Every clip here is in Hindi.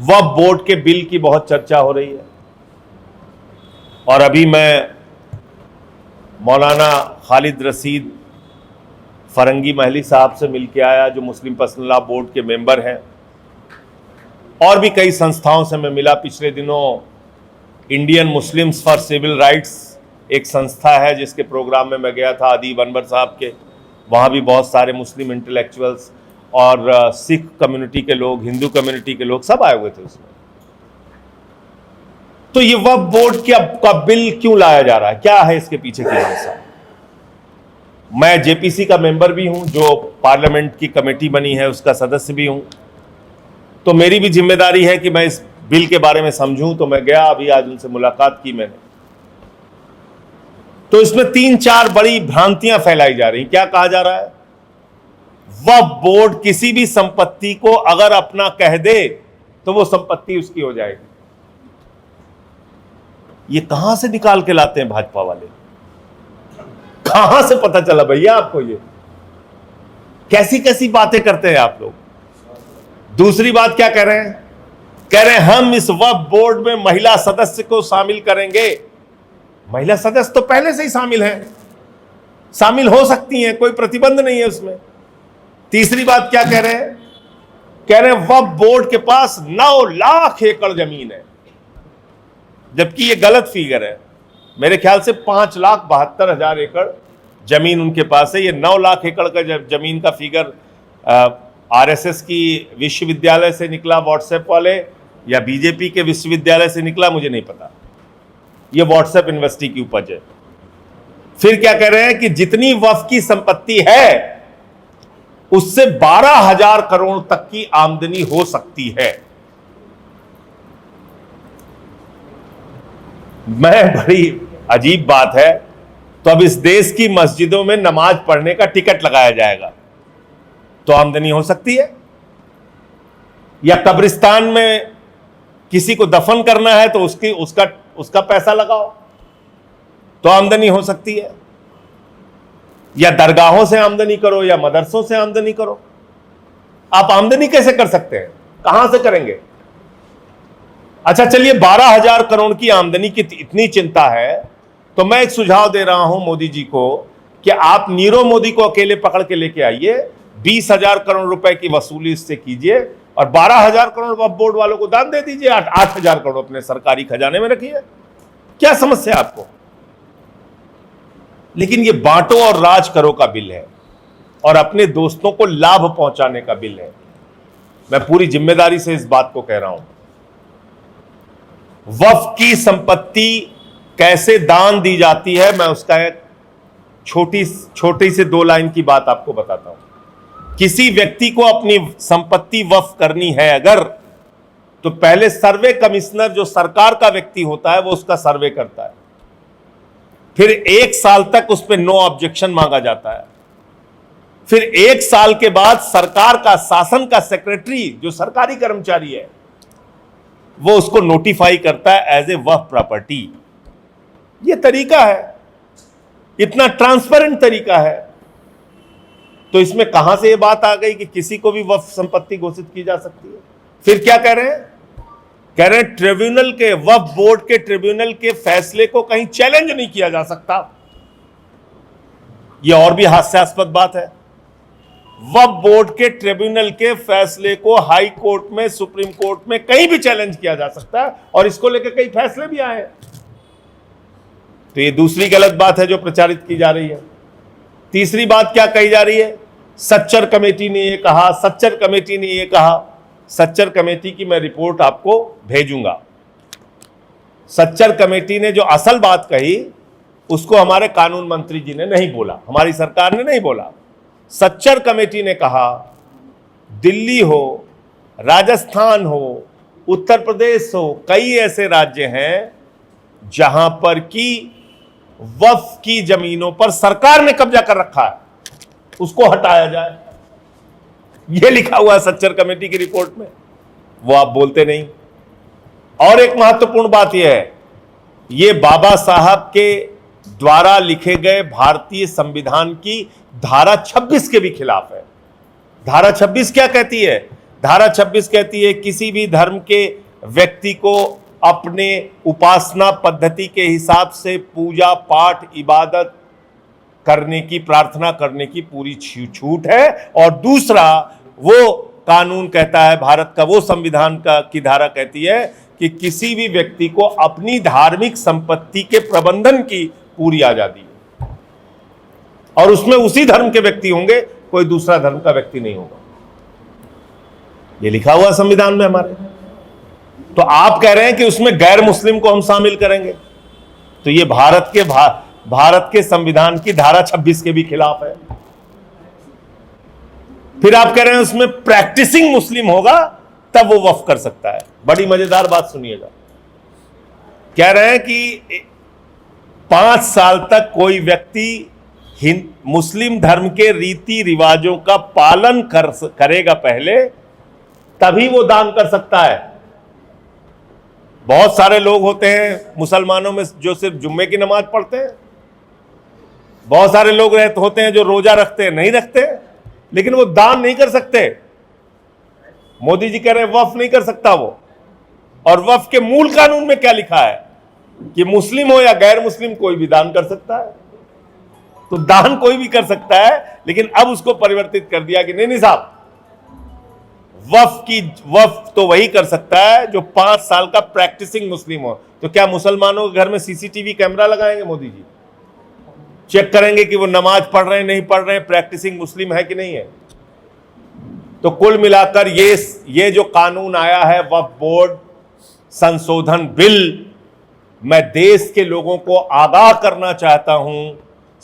वक्फ बोर्ड के बिल की बहुत चर्चा हो रही है और अभी मैं मौलाना खालिद रशीद फरंगी महली साहब से मिलके आया, जो मुस्लिम पर्सनल लॉ बोर्ड के मेंबर हैं, और भी कई संस्थाओं से मैं मिला। पिछले दिनों Indian Muslims for civil rights एक संस्था है जिसके प्रोग्राम में मैं गया था, अदीब अनवर साहब के। वहाँ भी बहुत सारे मुस्लिम इंटेलेक्चुअल्स और सिख कम्युनिटी के लोग, हिंदू कम्युनिटी के लोग सब आए हुए थे उसमें। तो ये वक्फ बोर्ड का बिल क्यों लाया जा रहा है, क्या है इसके पीछे की मंशा? मैं जेपीसी का मेंबर भी हूं, जो पार्लियामेंट की कमेटी बनी है उसका सदस्य भी हूं, तो मेरी भी जिम्मेदारी है कि मैं इस बिल के बारे में समझूं। तो मैं गया, अभी आज उनसे मुलाकात की मैंने। तो इसमें 3-4 बड़ी भ्रांतियां फैलाई जा रही। क्या कहा जा रहा है? वक्फ बोर्ड किसी भी संपत्ति को अगर अपना कह दे तो वो संपत्ति उसकी हो जाएगी। ये कहां से निकाल के लाते हैं भाजपा वाले? कहां से पता चला भैया आपको? ये कैसी कैसी बातें करते हैं आप लोग। दूसरी बात क्या कह रहे हैं? कह रहे हैं हम इस वक्फ बोर्ड में महिला सदस्य को शामिल करेंगे। महिला सदस्य तो पहले से ही शामिल हैं, शामिल हो सकती हैं, कोई प्रतिबंध नहीं है उसमें। तीसरी बात क्या कह रहे हैं? कह रहे हैं वक्फ बोर्ड के पास 9 लाख एकड़ जमीन है, जबकि ये गलत फिगर है। मेरे ख्याल से 5,72,000 एकड़ जमीन उनके पास है। ये 9 लाख एकड़ का जमीन का फिगर आरएसएस की विश्वविद्यालय से निकला, व्हाट्सएप वाले, या बीजेपी के विश्वविद्यालय से निकला, मुझे नहीं पता। ये व्हाट्सएप यूनिवर्सिटी की उपज है। फिर क्या कह रहे हैं कि जितनी वक्फ की संपत्ति है उससे 12,000 करोड़ तक की आमदनी हो सकती है। मैं बड़ी अजीब बात है। तो अब इस देश की मस्जिदों में नमाज पढ़ने का टिकट लगाया जाएगा तो आमदनी हो सकती है, या कब्रिस्तान में किसी को दफन करना है तो उसका पैसा लगाओ तो आमदनी हो सकती है, या दरगाहों से आमदनी करो या मदरसों से आमदनी करो। आप आमदनी कैसे कर सकते हैं? कहां से करेंगे? अच्छा चलिए, 12,000 करोड़ की आमदनी की इतनी चिंता है तो मैं एक सुझाव दे रहा हूं मोदी जी को कि आप नीरव मोदी को अकेले पकड़ के लेके आइए, 20,000 करोड़ रुपए की वसूली इससे कीजिए और 12,000 करोड़ वक्फ बोर्ड वालों को दान दे दीजिए, 8,000 करोड़ अपने सरकारी खजाने में रखिए। क्या समस्या आपको? लेकिन ये बांटो और राज करो का बिल है और अपने दोस्तों को लाभ पहुंचाने का बिल है। मैं पूरी जिम्मेदारी से इस बात को कह रहा हूं। वक्फ की संपत्ति कैसे दान दी जाती है, मैं उसका एक छोटी से 2 लाइन की बात आपको बताता हूं। किसी व्यक्ति को अपनी संपत्ति वक्फ करनी है अगर, तो पहले सर्वे कमिश्नर, जो सरकार का व्यक्ति होता है, वो उसका सर्वे करता है। फिर 1 साल तक उस पर नो ऑब्जेक्शन मांगा जाता है। फिर 1 साल के बाद सरकार का, शासन का सेक्रेटरी, जो सरकारी कर्मचारी है, वो उसको नोटिफाई करता है एज ए वक्फ प्रॉपर्टी। ये तरीका है, इतना ट्रांसपेरेंट तरीका है। तो इसमें कहां से ये बात आ गई कि किसी को भी वक्फ संपत्ति घोषित की जा सकती है? फिर क्या कह रहे हैं? कह रहे हैं ट्रिब्यूनल के, वक्फ बोर्ड के ट्रिब्यूनल के फैसले को कहीं चैलेंज नहीं किया जा सकता। यह और भी हास्यास्पद बात है। वक्फ बोर्ड के ट्रिब्यूनल के फैसले को हाई कोर्ट में, सुप्रीम कोर्ट में कहीं भी चैलेंज किया जा सकता है और इसको लेकर कई फैसले भी आए हैं। तो ये दूसरी गलत बात है जो प्रचारित की जा रही है। तीसरी बात क्या कही जा रही है? सच्चर कमेटी ने ये कहा, सच्चर कमेटी ने ये कहा। सच्चर कमेटी की मैं रिपोर्ट आपको भेजूंगा। सच्चर कमेटी ने जो असल बात कही उसको हमारे कानून मंत्री जी ने नहीं बोला, हमारी सरकार ने नहीं बोला। सच्चर कमेटी ने कहा दिल्ली हो, राजस्थान हो, उत्तर प्रदेश हो, कई ऐसे राज्य हैं जहां पर की वक्फ की जमीनों पर सरकार ने कब्जा कर रखा है, उसको हटाया जाए। यह लिखा हुआ है सच्चर कमेटी की रिपोर्ट में, वो आप बोलते नहीं। और एक महत्वपूर्ण बात यह है, ये बाबा साहब के द्वारा लिखे गए भारतीय संविधान की धारा 26 के भी खिलाफ है। धारा 26 क्या कहती है? धारा 26 कहती है किसी भी धर्म के व्यक्ति को अपने उपासना पद्धति के हिसाब से पूजा पाठ इबादत करने की, प्रार्थना करने की पूरी छूट है। और दूसरा, वो कानून कहता है, भारत का वो संविधान की धारा कहती है कि किसी भी व्यक्ति को अपनी धार्मिक संपत्ति के प्रबंधन की पूरी आजादी है, और उसमें उसी धर्म के व्यक्ति होंगे, कोई दूसरा धर्म का व्यक्ति नहीं होगा। ये लिखा हुआ संविधान में हमारे। तो आप कह रहे हैं कि उसमें गैर मुस्लिम को हम शामिल करेंगे, तो ये भारत के संविधान की धारा 26 के भी खिलाफ है। फिर आप कह रहे हैं उसमें प्रैक्टिसिंग मुस्लिम होगा तब वो वक्फ कर सकता है। बड़ी मजेदार बात सुनिएगा। कह रहे हैं कि 5 साल तक कोई व्यक्ति मुस्लिम धर्म के रीति रिवाजों का पालन करेगा पहले, तभी वो दान कर सकता है। बहुत सारे लोग होते हैं मुसलमानों में जो सिर्फ जुम्मे की नमाज पढ़ते हैं, बहुत सारे लोग होते हैं जो रोजा रखते हैं, नहीं रखते, लेकिन वो दान नहीं कर सकते। मोदी जी कह रहे हैं वक्फ नहीं कर सकता वो। और वक्फ के मूल कानून में क्या लिखा है कि मुस्लिम हो या गैर मुस्लिम कोई भी दान कर सकता है। तो दान कोई भी कर सकता है, लेकिन अब उसको परिवर्तित कर दिया कि नहीं साहब, वक्फ तो वही कर सकता है जो 5 साल का प्रैक्टिसिंग मुस्लिम हो। तो क्या मुसलमानों के घर में सीसीटीवी कैमरा लगाएंगे मोदी जी? चेक करेंगे कि वो नमाज पढ़ रहे हैं, नहीं पढ़ रहे हैं, प्रैक्टिसिंग मुस्लिम है कि नहीं है? तो कुल मिलाकर ये जो कानून आया है वक्फ बोर्ड संशोधन बिल, मैं देश के लोगों को आगाह करना चाहता हूं,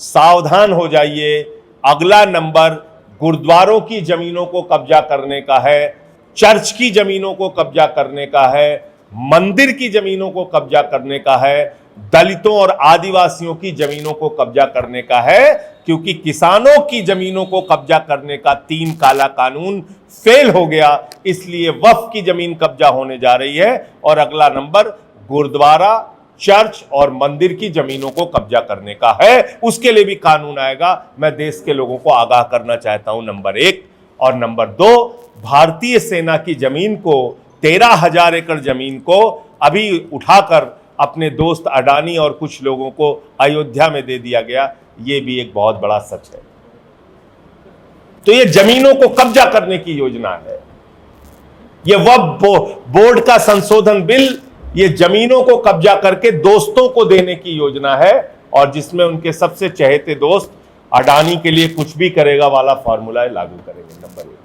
सावधान हो जाइए। अगला नंबर गुरुद्वारों की जमीनों को कब्जा करने का है, चर्च की जमीनों को कब्जा करने का है, मंदिर की जमीनों को कब्जा करने का है, दलितों और आदिवासियों की जमीनों को कब्जा करने का है। क्योंकि किसानों की जमीनों को कब्जा करने का 3 काला कानून फेल हो गया, इसलिए वक्फ की जमीन कब्जा होने जा रही है। और अगला नंबर गुरुद्वारा, चर्च और मंदिर की जमीनों को कब्जा करने का है, उसके लिए भी कानून आएगा। मैं देश के लोगों को आगाह करना चाहता हूं, नंबर 1। और नंबर 2, भारतीय सेना की जमीन को, 13,000 एकड़ जमीन को अभी उठाकर अपने दोस्त अडानी और कुछ लोगों को अयोध्या में दे दिया गया, ये भी एक बहुत बड़ा सच है। तो ये जमीनों को कब्जा करने की योजना है। ये वक्फ बोर्ड का संशोधन बिल ये जमीनों को कब्जा करके दोस्तों को देने की योजना है, और जिसमें उनके सबसे चहेते दोस्त अडानी के लिए कुछ भी करेगा वाला फॉर्मूला लागू करेंगे। नंबर 1।